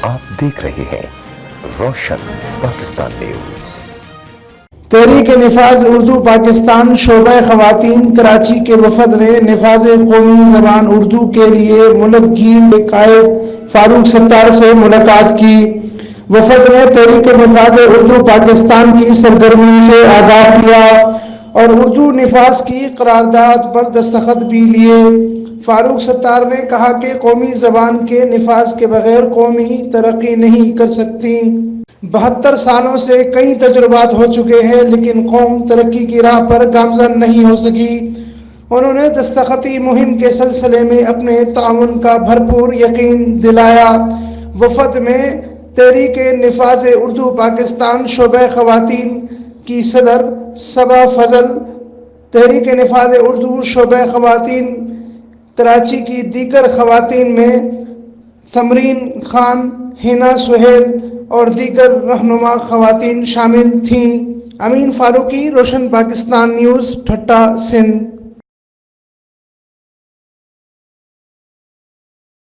آپ دیکھ رہے ہیں روشن پاکستان نیوز۔ تحریک نفاذ اردو پاکستان شعبہ خواتین کراچی کے وفد نے نفاذ قومی زبان اردو کے لیے ملک گیر کے قائد فاروق ستار سے ملاقات کی۔ وفد نے تحریک نفاذ اردو پاکستان کی سرگرمی سے آگاہ کیا اور اردو نفاذ کی قرارداد پر دستخط بھی لیے۔ فاروق ستار نے کہا کہ قومی زبان کے نفاذ کے بغیر قومی ترقی نہیں کر سکتی۔ 72 سالوں سے کئی تجربات ہو چکے ہیں لیکن قوم ترقی کی راہ پر گامزن نہیں ہو سکی۔ انہوں نے دستخطی مہم کے سلسلے میں اپنے تعاون کا بھرپور یقین دلایا۔ وفد میں تحریک نفاذ اردو پاکستان شعبہ خواتین کی صدر صبا فضل، تحریک نفاذ اردو شعبہ خواتین کراچی کی دیگر خواتین میں ثمرین خان، حنا سہیل اور دیگر رہنما خواتین شامل تھیں۔ امین فاروقی، روشن پاکستان نیوز، ٹھٹہ، سندھ۔